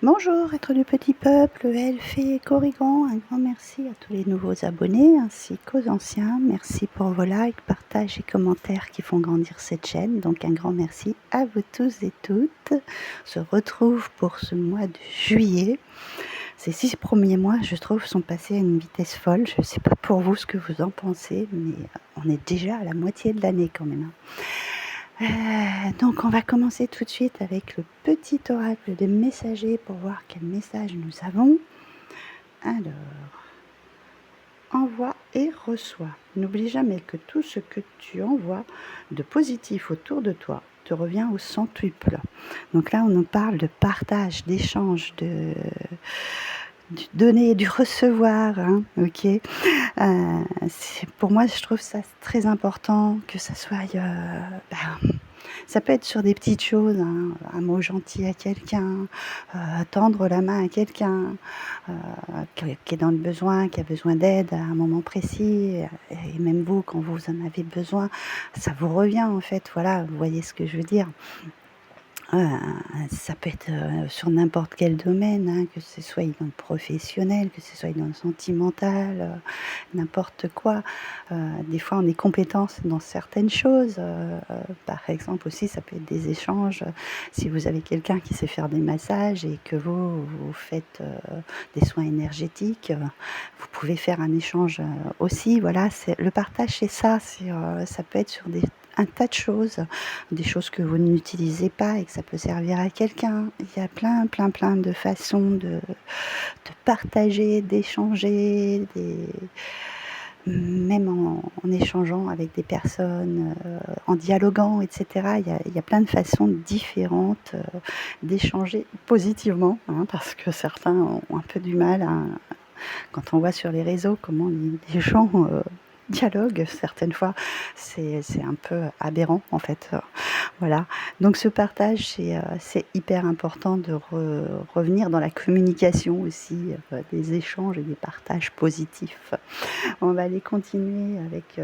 Bonjour, être du petit peuple, elfes et corrigans, un grand merci à tous les nouveaux abonnés ainsi qu'aux anciens. Merci pour vos likes, partages et commentaires qui font grandir cette chaîne. Donc un grand merci à vous tous et toutes. On se retrouve pour ce mois de juillet. Ces 6 premiers mois, je trouve, sont passés à une vitesse folle. Je ne sais pas pour vous ce que vous en pensez, mais on est déjà à la moitié de l'année quand même. Donc on va commencer tout de suite avec le petit oracle des messagers pour voir quel message nous avons. Alors, envoie et reçois. N'oublie jamais que tout ce que tu envoies de positif autour de toi te revient au centuple. Donc là, on nous parle de partage, d'échange, du donner et du recevoir. Hein, ok. Pour moi, je trouve ça très important que ça soit... ça peut être sur des petites choses, hein, un mot gentil à quelqu'un, tendre la main à quelqu'un qui est dans le besoin, qui a besoin d'aide à un moment précis, et même vous, quand vous en avez besoin, ça vous revient en fait, voilà, vous voyez ce que je veux dire. Ça peut être sur n'importe quel domaine, hein, que ce soit dans le professionnel, que ce soit dans le sentimental, n'importe quoi. Des fois, on est compétent dans certaines choses. Par exemple aussi, ça peut être des échanges. Si vous avez quelqu'un qui sait faire des massages et que vous faites des soins énergétiques, vous pouvez faire un échange aussi. Voilà, le partage, c'est ça. Ça peut être sur un tas de choses, des choses que vous n'utilisez pas et que ça peut servir à quelqu'un. Il y a plein de façons de partager, d'échanger, même en échangeant avec des personnes, en dialoguant, etc. Il y a plein de façons différentes d'échanger positivement, hein, parce que certains ont un peu du mal quand on voit sur les réseaux comment les gens dialoguent, certaines fois, c'est un peu aberrant en fait. Voilà. Donc ce partage, c'est hyper important de revenir dans la communication aussi, des échanges et des partages positifs. On va aller continuer avec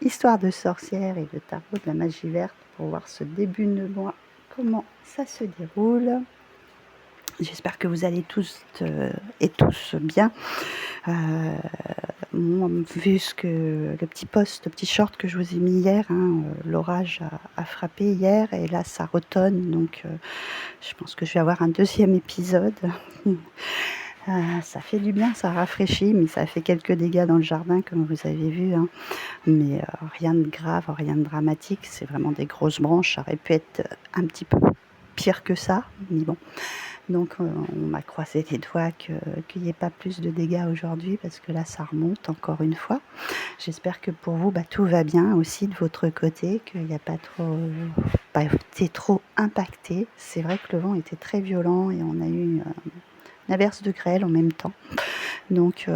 Histoire de sorcière et le tarot de la magie verte pour voir ce début de mois, comment ça se déroule. J'espère que vous allez tous et tous bien. Moi, vu le petit post, le petit short que je vous ai mis hier, hein, l'orage a frappé hier et là ça retonne, donc je pense que je vais avoir un deuxième épisode. Ça fait du bien, ça rafraîchit, mais ça a fait quelques dégâts dans le jardin comme vous avez vu, hein. Mais rien de grave, rien de dramatique, c'est vraiment des grosses branches, ça aurait pu être un petit peu pire que ça, mais bon. Donc on m'a croisé les doigts qu'il n'y ait pas plus de dégâts aujourd'hui parce que là ça remonte encore une fois. J'espère que pour vous tout va bien aussi de votre côté, qu'il n'y a pas été trop impacté. C'est vrai que le vent était très violent et on a eu une averse de grêle en même temps. Donc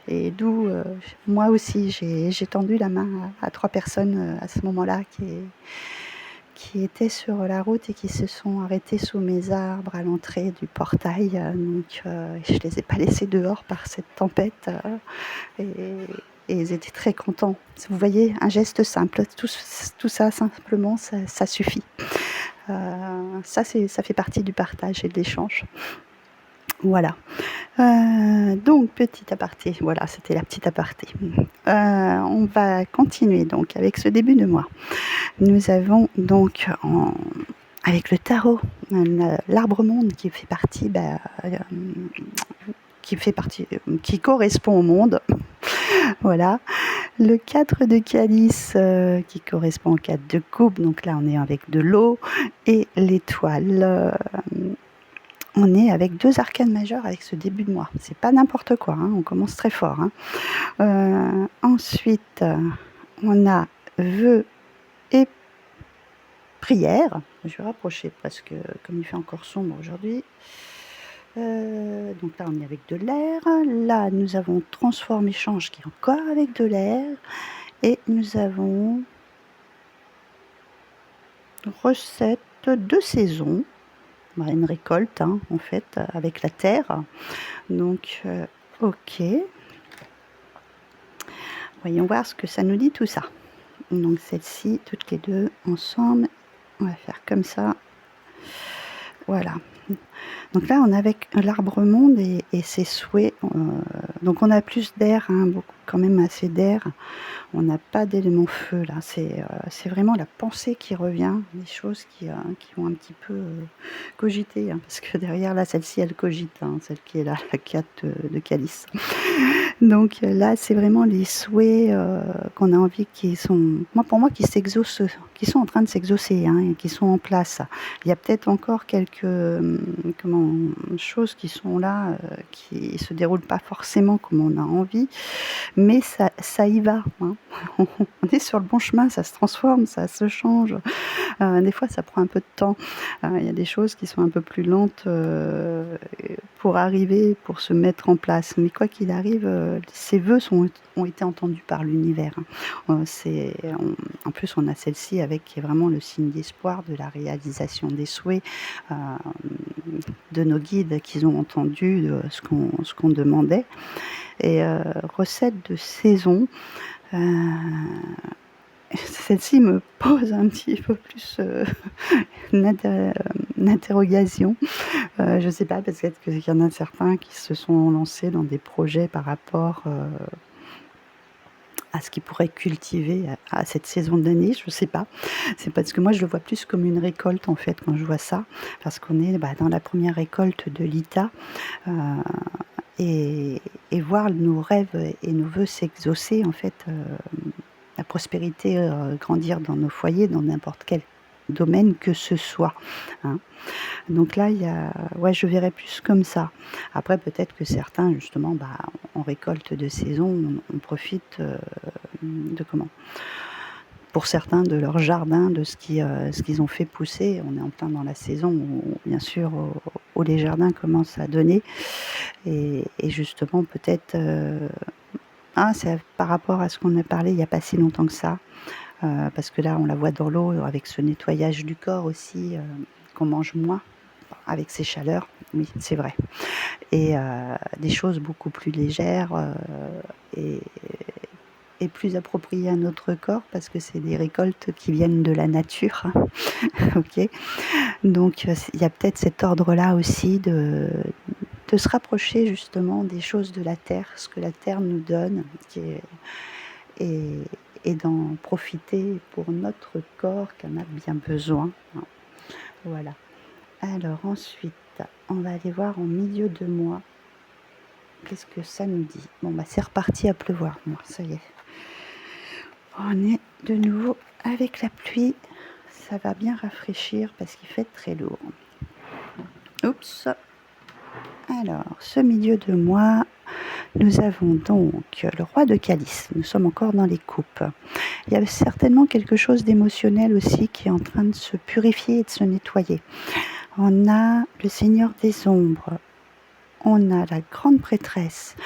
et d'où moi aussi j'ai tendu la main à 3 personnes à ce moment-là qui étaient sur la route et qui se sont arrêtés sous mes arbres à l'entrée du portail. Donc, je ne les ai pas laissés dehors par cette tempête. Et ils étaient très contents. Vous voyez, un geste simple, tout ça simplement, ça suffit. Ça fait partie du partage et de l'échange. Voilà. Donc, petit aparté. Voilà, c'était la petite aparté. On va continuer donc avec ce début de mois. Nous avons donc avec le tarot, l'arbre monde qui fait partie, qui correspond au monde. Voilà. Le 4 de calice qui correspond au 4 de coupe. Donc là, on est avec de l'eau et l'étoile. On est avec 2 arcanes majeures avec ce début de mois. C'est pas n'importe quoi, hein, on commence très fort. Hein. Ensuite, on a vœux et prière. Je vais rapprocher parce que comme il fait encore sombre aujourd'hui. Donc là on est avec de l'air. Là nous avons transforme échange qui est encore avec de l'air. Et nous avons recette de saison. Une récolte hein, en fait avec la terre. Donc ok. Voyons voir ce que ça nous dit tout ça. Donc celle-ci, toutes les deux ensemble. On va faire comme ça. Voilà. Donc là, on a avec l'arbre monde et ses souhaits. Donc on a plus d'air, hein, beaucoup, quand même assez d'air. On n'a pas d'élément feu là. C'est vraiment la pensée qui revient, des choses qui vont un petit peu cogiter. Hein, parce que derrière là, celle-ci, elle cogite, hein, celle qui est là, la 4 de calice. Donc là, c'est vraiment les souhaits qu'on a envie pour moi, qui s'exaucent, qui sont en train de s'exaucer, hein, et qui sont en place. Il y a peut-être encore quelques choses qui sont là, qui se déroulent pas forcément comme on a envie, mais ça y va. Hein. On est sur le bon chemin, ça se transforme, ça se change. Des fois, ça prend un peu de temps. Il y a des choses qui sont un peu plus lentes pour arriver, pour se mettre en place. Mais quoi qu'il arrive, ces vœux ont été entendus par l'univers. Hein. En plus, on a celle-ci avec qui est vraiment le signe d'espoir, de la réalisation des souhaits, euh, de nos guides qu'ils ont entendu ce qu'on demandait. Et recette de saison. Celle-ci me pose un petit peu plus une interrogation. Je ne sais pas, peut-être qu'il y en a certains qui se sont lancés dans des projets par rapport à ce qu'ils pourraient cultiver à cette saison de l'année, je ne sais pas. C'est parce que moi, je le vois plus comme une récolte, en fait, quand je vois ça, parce qu'on est dans la première récolte de l'ITA, et voir nos rêves et nos vœux s'exaucer, en fait, la prospérité grandir dans nos foyers, dans n'importe quel domaine que ce soit. Hein. Donc là, je verrais plus comme ça. Après, peut-être que certains, justement, en récolte de saison, on profite pour certains de leur jardin, de ce qu'ils ont fait pousser. On est en plein dans la saison où, bien sûr, où les jardins commencent à donner. Et justement, peut-être... c'est par rapport à ce qu'on a parlé il n'y a pas si longtemps que ça. Parce que là, on la voit dans l'eau, avec ce nettoyage du corps aussi, qu'on mange moins avec ces chaleurs. Oui, c'est vrai. Et des choses beaucoup plus légères et plus appropriées à notre corps, parce que c'est des récoltes qui viennent de la nature. Hein. Ok. Donc, il y a peut-être cet ordre-là aussi de se rapprocher justement des choses de la terre, ce que la terre nous donne, et d'en profiter pour notre corps qui en a bien besoin. Voilà. Alors ensuite, on va aller voir en milieu de mois. Qu'est-ce que ça nous dit? Bon, c'est reparti à pleuvoir, moi, ça y est. On est de nouveau avec la pluie. Ça va bien rafraîchir parce qu'il fait très lourd. Oups. Alors, ce milieu de mois, nous avons donc le roi de calice. Nous sommes encore dans les coupes. Il y a certainement quelque chose d'émotionnel aussi qui est en train de se purifier et de se nettoyer. On a le Seigneur des Ombres. On a la grande prêtresse.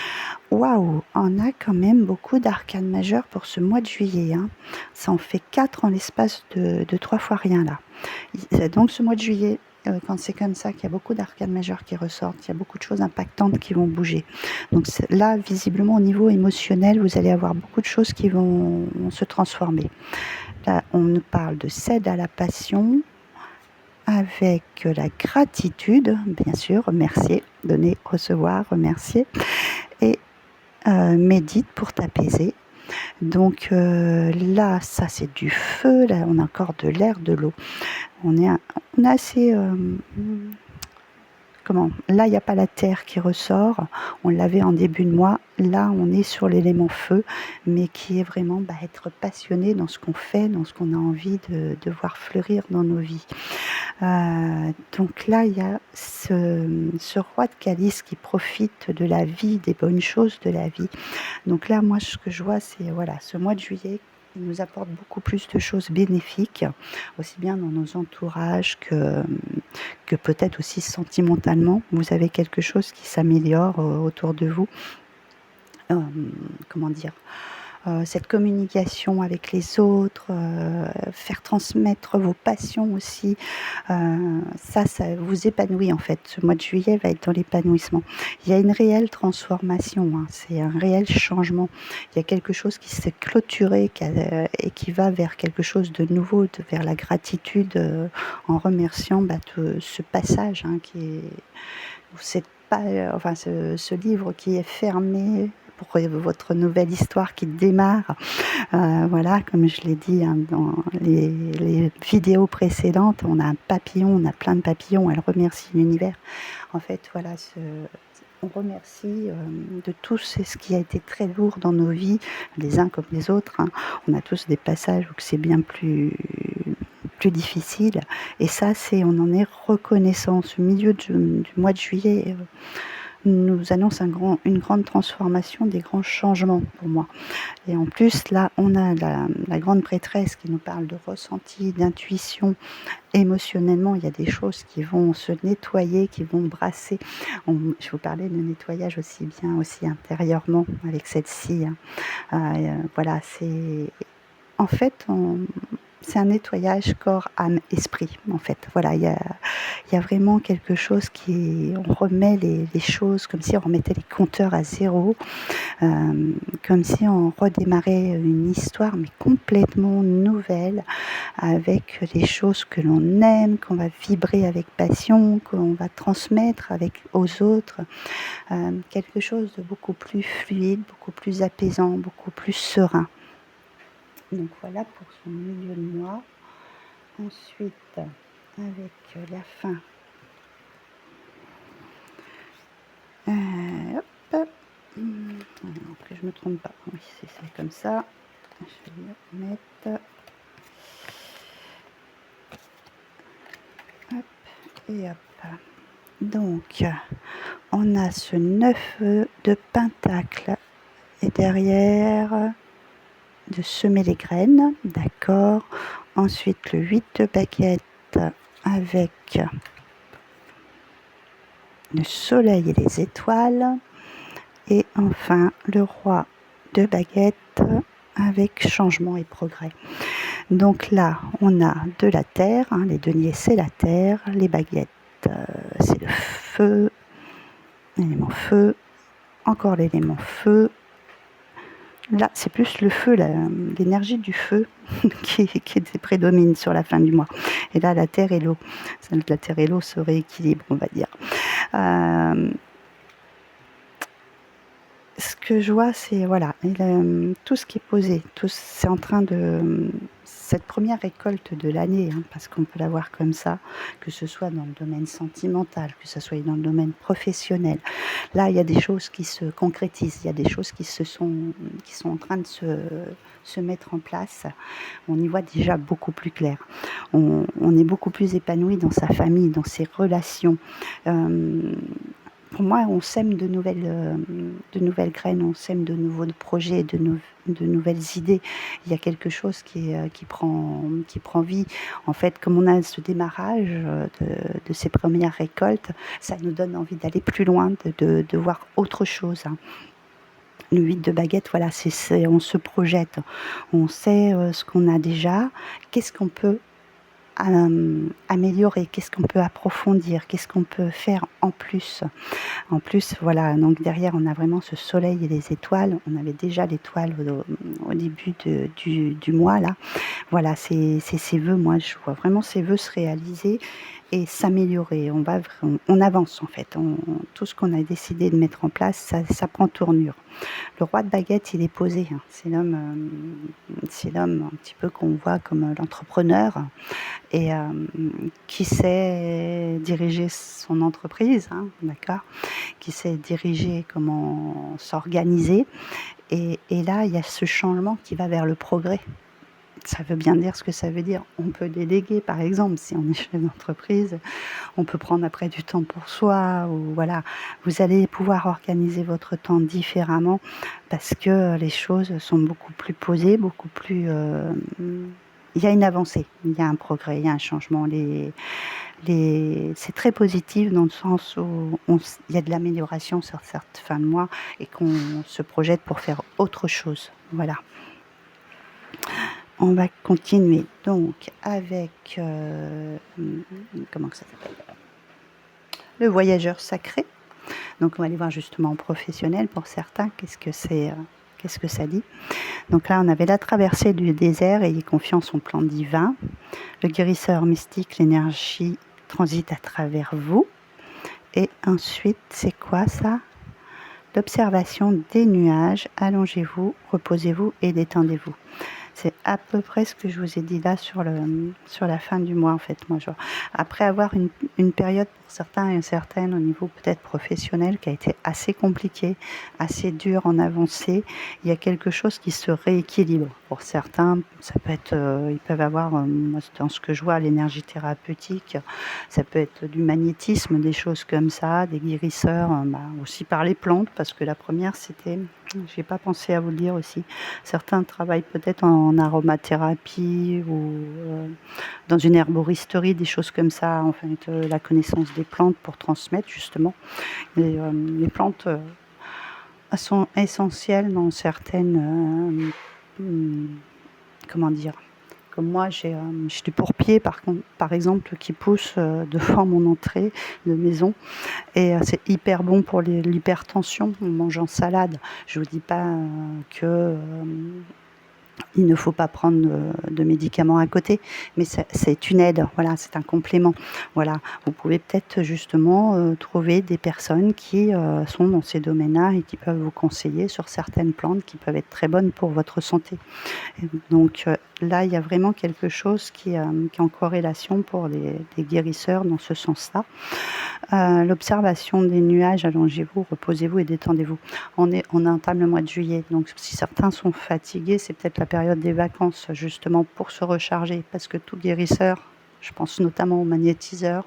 Waouh, on a quand même beaucoup d'arcanes majeures pour ce mois de juillet. Hein. Ça en fait 4 en l'espace de 3 fois rien là. Donc ce mois de juillet, quand c'est comme ça, qu'il y a beaucoup d'arcanes majeures qui ressortent, il y a beaucoup de choses impactantes qui vont bouger. Donc là, visiblement, au niveau émotionnel, vous allez avoir beaucoup de choses qui vont se transformer. Là, on nous parle de cède à la passion, avec la gratitude, bien sûr, remercier, donner, recevoir, remercier, et médite pour t'apaiser. Donc là, ça c'est du feu, là on a encore de l'air, de l'eau. On est assez... Là, il n'y a pas la terre qui ressort. On l'avait en début de mois. Là, on est sur l'élément feu, mais qui est vraiment être passionné dans ce qu'on fait, dans ce qu'on a envie de voir fleurir dans nos vies. Donc là, il y a ce roi de calice qui profite de la vie, des bonnes choses de la vie. Donc là, moi, ce que je vois, c'est ce mois de juillet, il nous apporte beaucoup plus de choses bénéfiques, aussi bien dans nos entourages que peut-être aussi sentimentalement. Vous avez quelque chose qui s'améliore autour de vous. cette communication avec les autres, faire transmettre vos passions aussi, ça vous épanouit en fait. Ce mois de juillet va être dans l'épanouissement. Il y a une réelle transformation, hein, c'est un réel changement. Il y a quelque chose qui s'est clôturé et qui va vers quelque chose de nouveau, vers la gratitude, en remerciant ce passage, hein, qui est cette pas, enfin ce livre qui est fermé pour votre nouvelle histoire qui démarre. Voilà, comme je l'ai dit, hein, dans les vidéos précédentes, on a un papillon, on a plein de papillons, elle remercie l'univers. En fait, voilà, on remercie de tout ce qui a été très lourd dans nos vies, les uns comme les autres, hein. On a tous des passages où c'est bien plus difficile. Et ça, on en est reconnaissant. Ce milieu du mois de juillet nous annonce une grande transformation, des grands changements pour moi. Et en plus, là, on a la grande prêtresse qui nous parle de ressenti, d'intuition. Émotionnellement, il y a des choses qui vont se nettoyer, qui vont brasser. Je vous parlais de nettoyage aussi bien, aussi intérieurement avec celle-ci, hein. Voilà, en fait, c'est un nettoyage corps, âme, esprit, en fait. Voilà, il y a vraiment quelque chose on remet les choses comme si on remettait les compteurs à zéro, comme si on redémarrait une histoire, mais complètement nouvelle, avec des choses que l'on aime, qu'on va vibrer avec passion, qu'on va transmettre aux autres, quelque chose de beaucoup plus fluide, beaucoup plus apaisant, beaucoup plus serein. Donc voilà pour son milieu de mois. Ensuite, avec la fin, hop, après je me trompe pas, oui c'est comme ça, je vais le mettre, hop, et hop. Donc, on a ce 9 de pentacle, et derrière, de semer les graines, d'accord. Ensuite, le 8 de baguette avec le soleil et les étoiles. Et enfin, le roi de baguette avec changement et progrès. Donc là, on a de la terre, hein, les deniers c'est la terre, les baguettes c'est le feu, l'élément feu, encore l'élément feu. Là, c'est plus le feu, l'énergie du feu qui prédomine sur la fin du mois. Et là, la terre et l'eau. La terre et l'eau se rééquilibrent, on va dire. Ce que je vois, c'est voilà, tout ce qui est posé, c'est en train de cette première récolte de l'année, hein, parce qu'on peut la voir comme ça, que ce soit dans le domaine sentimental, que ce soit dans le domaine professionnel. Là, il y a des choses qui se concrétisent, il y a des choses qui sont en train de se mettre en place. On y voit déjà beaucoup plus clair. On est beaucoup plus épanoui dans sa famille, dans ses relations. Pour moi, on sème de nouvelles graines, on sème de nouveaux projets, de nouvelles idées. Il y a quelque chose qui prend vie. En fait, comme on a ce démarrage de ces premières récoltes, ça nous donne envie d'aller plus loin, de voir autre chose, hein. Le 8 de baguette, voilà, on se projette. On sait ce qu'on a déjà, qu'est-ce qu'on peut améliorer, qu'est-ce qu'on peut approfondir, qu'est-ce qu'on peut faire en plus. En plus, voilà, donc derrière, on a vraiment ce soleil et les étoiles. On avait déjà l'étoile au début du mois, là. Voilà, c'est ces vœux, moi, je vois vraiment ces vœux se réaliser et s'améliorer. On avance, en fait. Tout ce qu'on a décidé de mettre en place, ça prend tournure. Le roi de baguette, il est posé, hein. C'est l'homme un petit peu qu'on voit comme l'entrepreneur et qui sait diriger son entreprise, hein, d'accord, qui sait diriger comment s'organiser. Et là, il y a ce changement qui va vers le progrès. Ça veut bien dire ce que ça veut dire. On peut déléguer, par exemple, si on est chef d'entreprise, on peut prendre après du temps pour soi, ou voilà. Vous allez pouvoir organiser votre temps différemment parce que les choses sont beaucoup plus posées, beaucoup plus il y a une avancée, il y a un progrès, il y a un changement. C'est très positif dans le sens où il y a de l'amélioration sur cette fin de mois et qu'on se projette pour faire autre chose. Voilà. On va continuer donc avec comment ça s'appelle, le voyageur sacré. Donc on va aller voir justement en professionnel pour certains qu'est-ce que ça dit. Donc là on avait la traversée du désert, ayez confiance en plan divin. Le guérisseur mystique, l'énergie transite à travers vous. Et ensuite c'est quoi ça? L'observation des nuages, allongez-vous, reposez-vous et détendez-vous. C'est à peu près ce que je vous ai dit là sur la fin du mois en fait. Moi, après avoir une période pour certains et certaines au niveau peut-être professionnel qui a été assez compliquée, assez dure en avancée, il y a quelque chose qui se rééquilibre. Pour certains, ça peut être, ils peuvent avoir, moi dans ce que je vois, l'énergie thérapeutique, ça peut être du magnétisme, des choses comme ça, des guérisseurs, aussi par les plantes, parce que la première c'était, j'ai pas pensé à vous le dire aussi, certains travaillent peut-être en aromathérapie ou dans une herboristerie, des choses comme ça, en fait, la connaissance des plantes pour transmettre justement. Les plantes sont essentielles dans certaines, comment dire, comme moi j'ai du pourpier par exemple qui pousse devant mon entrée de maison et c'est hyper bon pour l'hypertension, on mange en salade. Je vous dis pas que il ne faut pas prendre de médicaments à côté, mais c'est une aide, voilà, c'est un complément. Voilà, vous pouvez peut-être justement trouver des personnes qui sont dans ces domaines-là et qui peuvent vous conseiller sur certaines plantes qui peuvent être très bonnes pour votre santé. Et donc là, il y a vraiment quelque chose qui est en corrélation pour les guérisseurs dans ce sens-là. L'observation des nuages, allongez-vous, reposez-vous et détendez-vous. On entame le mois de juillet, donc si certains sont fatigués, c'est peut-être la période des vacances justement pour se recharger, parce que tout guérisseur, je pense notamment aux magnétiseurs,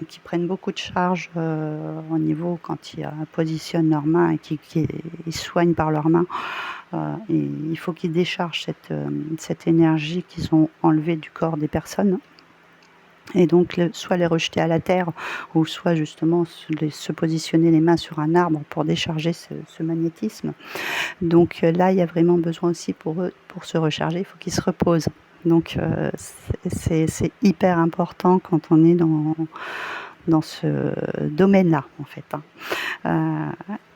qui prennent beaucoup de charge au niveau quand ils positionnent leurs mains et ils soignent par leurs mains. Et il faut qu'ils déchargent cette énergie qu'ils ont enlevée du corps des personnes. Et donc soit les rejeter à la terre ou soit justement se positionner les mains sur un arbre pour décharger ce magnétisme. Donc là, il y a vraiment besoin aussi pour eux, pour se recharger, il faut qu'ils se reposent. Donc c'est hyper important quand on est dans ce domaine-là, en fait.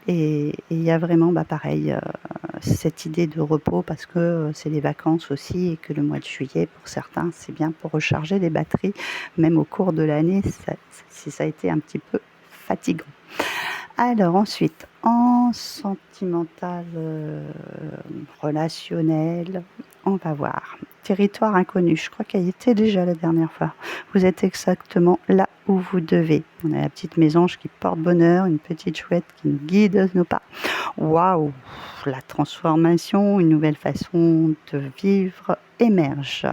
Et il y a vraiment, pareil, cette idée de repos parce que c'est les vacances aussi et que le mois de juillet, pour certains, c'est bien pour recharger les batteries, même au cours de l'année, si ça a été un petit peu fatigant. Alors ensuite, en sentimental, relationnel, on va voir. Territoire inconnu, je crois qu'elle y était déjà la dernière fois. Vous êtes exactement là où vous devez. On a la petite mésange qui porte bonheur, une petite chouette qui nous guide nos pas. Waouh! La transformation, une nouvelle façon de vivre émerge.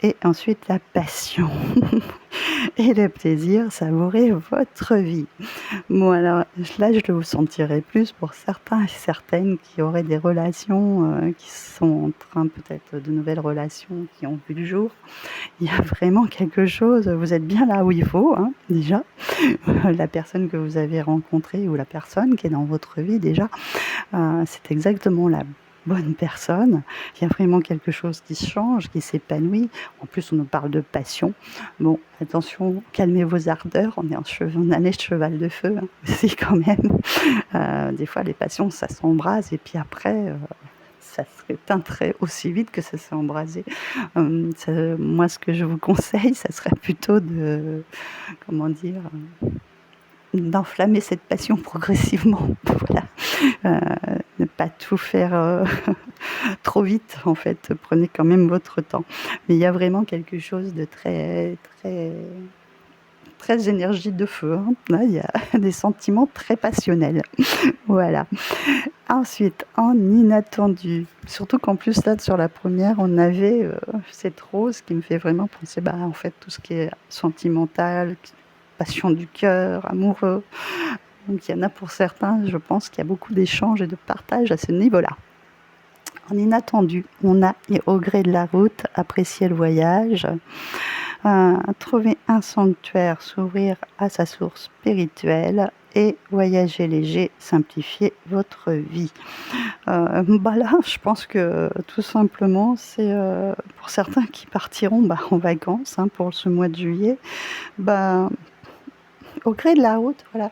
Et ensuite la passion et le plaisir, savourer votre vie. Bon alors là, je le sentirais plus pour certains et certaines qui auraient des relations qui sont en train, peut-être de nouvelles relations qui ont vu le jour. Il y a vraiment quelque chose, vous êtes bien là où il faut, hein, déjà. La personne que vous avez rencontrée ou la personne qui est dans votre vie déjà, c'est exactement la bonne personne. Il y a vraiment quelque chose qui change, qui s'épanouit. En plus, on nous parle de passion. Bon, attention, calmez vos ardeurs. On est en année de cheval de feu, hein, aussi quand même. Des fois, les passions, ça s'embrase et puis après, ça se éteint aussi vite que ça s'est embrasé. Moi, ce que je vous conseille, ça serait plutôt de, comment dire, d'enflammer cette passion progressivement. Voilà. Ne pas tout faire trop vite, en fait. Prenez quand même votre temps. Mais il y a vraiment quelque chose de très, très, très énergie de feu. Hein. Là, il y a des sentiments très passionnels. Voilà. Ensuite, en inattendu. Surtout qu'en plus, là, sur la première, on avait cette rose qui me fait vraiment penser, en fait, tout ce qui est sentimental, passion du cœur, amoureux. Donc il y en a pour certains, je pense qu'il y a beaucoup d'échanges et de partage à ce niveau-là. en inattendu. On a, au gré de la route, apprécié le voyage, trouver un sanctuaire, s'ouvrir à sa source spirituelle et voyager léger, simplifier votre vie. Là, je pense que tout simplement, c'est pour certains qui partiront en vacances pour ce mois de juillet, bah, au gré de la route, voilà.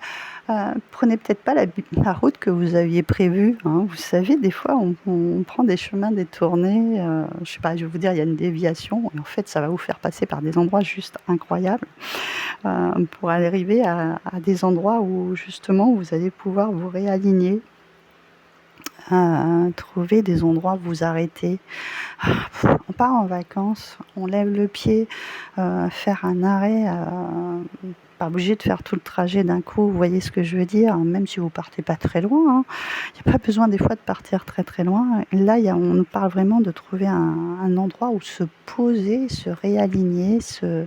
Prenez peut-être pas la route que vous aviez prévue, hein. Vous savez, des fois, on prend des chemins détournés, je sais pas, je vais vous dire, il y a une déviation et en fait, ça va vous faire passer par des endroits juste incroyables, pour arriver à des endroits où justement vous allez pouvoir vous réaligner, trouver des endroits où vous arrêter. On part en vacances, on lève le pied, faire un arrêt, pas obligé de faire tout le trajet d'un coup, vous voyez ce que je veux dire? Même si vous partez pas très loin, hein. Il y a pas besoin des fois de partir très, très loin. Là, on nous parle vraiment de trouver un endroit où se poser, se réaligner, se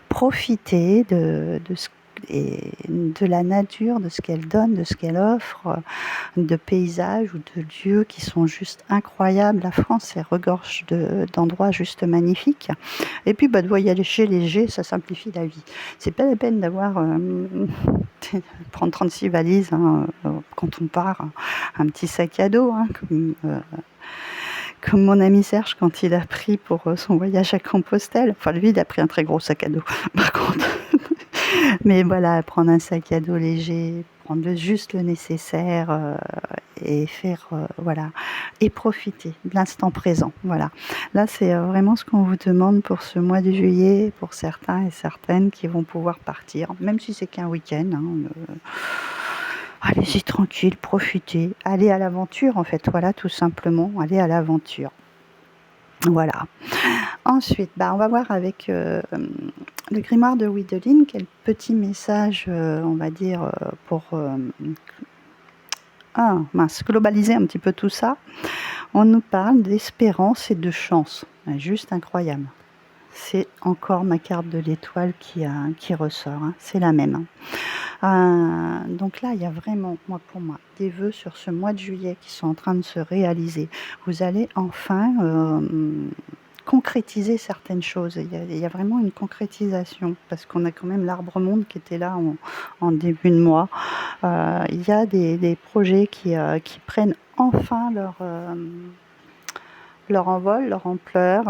profiter de ce et de la nature, de ce qu'elle donne, de ce qu'elle offre, de paysages ou de lieux qui sont juste incroyables. La France, elle regorge d'endroits juste magnifiques. Et puis, de voyager léger, ça simplifie la vie. C'est pas la peine d'avoir prendre 36 valises quand on part, un petit sac à dos, comme mon ami Serge quand il a pris pour son voyage à Compostelle. Enfin, lui, il a pris un très gros sac à dos, par contre. Mais voilà, prendre un sac à dos léger, prendre juste le nécessaire, et faire, voilà, et profiter de l'instant présent, voilà. Là, c'est vraiment ce qu'on vous demande pour ce mois de juillet, pour certains et certaines qui vont pouvoir partir, même si c'est qu'un week-end, allez-y tranquille, profitez, allez à l'aventure en fait, voilà, tout simplement, allez à l'aventure. Voilà. Ensuite, on va voir avec le grimoire de Wideline, quel petit message, on va dire, pour globaliser un petit peu tout ça. On nous parle d'espérance et de chance. Juste incroyable. C'est encore ma carte de l'étoile qui ressort, c'est la même. Donc là, il y a vraiment, pour moi, des vœux sur ce mois de juillet qui sont en train de se réaliser. Vous allez enfin concrétiser certaines choses. Il y a vraiment une concrétisation, parce qu'on a quand même l'arbre-monde qui était là en début de mois. Il y a des projets qui prennent enfin leur envol, leur ampleur,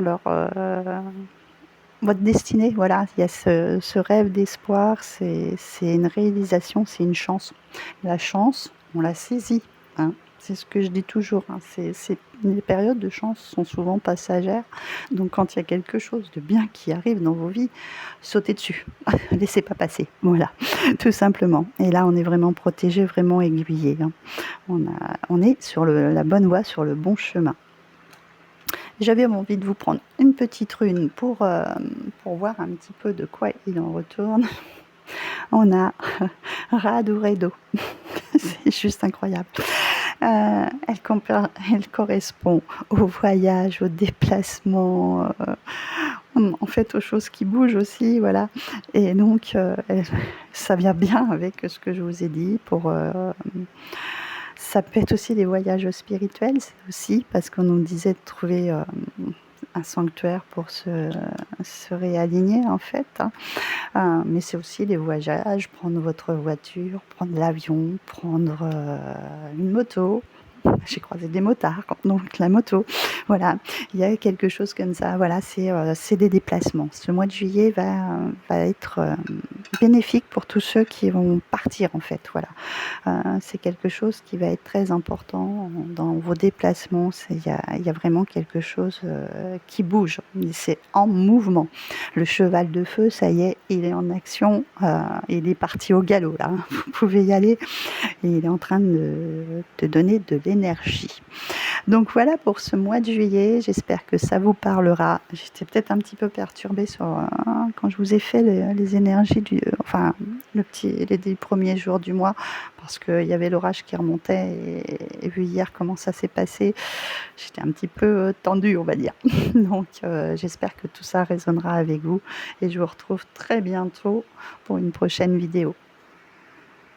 votre destinée. Voilà, il y a ce rêve d'espoir, c'est une réalisation, c'est une chance. La chance, on la saisit, c'est ce que je dis toujours, les périodes de chance sont souvent passagères, donc quand il y a quelque chose de bien qui arrive dans vos vies, sautez dessus, laissez pas passer, voilà, tout simplement. Et là, on est vraiment protégé, vraiment aiguillé, on est sur la bonne voie, sur le bon chemin. J'avais envie de vous prendre une petite rune pour voir un petit peu de quoi il en retourne. On a Raduredo, c'est juste incroyable. Elle correspond au voyage, au déplacement, en fait aux choses qui bougent aussi, voilà. Et donc ça vient bien avec ce que je vous ai dit pour... ça peut être aussi des voyages spirituels, c'est aussi parce qu'on nous disait de trouver un sanctuaire pour se réaligner en fait, mais c'est aussi des voyages, prendre votre voiture, prendre l'avion, prendre une moto. J'ai croisé des motards, donc la moto, voilà, il y a quelque chose comme ça, voilà, c'est des déplacements. Ce mois de juillet va être bénéfique pour tous ceux qui vont partir en fait, voilà. C'est quelque chose qui va être très important dans vos déplacements, il y a vraiment quelque chose qui bouge, c'est en mouvement. Le cheval de feu, ça y est, il est en action, il est parti au galop là, vous pouvez y aller, et il est en train de donner de l'énergie. Donc voilà pour ce mois de juillet, j'espère que ça vous parlera. J'étais peut-être un petit peu perturbée quand je vous ai fait les énergies les premiers jours du mois, parce qu'il y avait l'orage qui remontait, et vu hier comment ça s'est passé, j'étais un petit peu tendue, on va dire. Donc j'espère que tout ça résonnera avec vous, et je vous retrouve très bientôt pour une prochaine vidéo.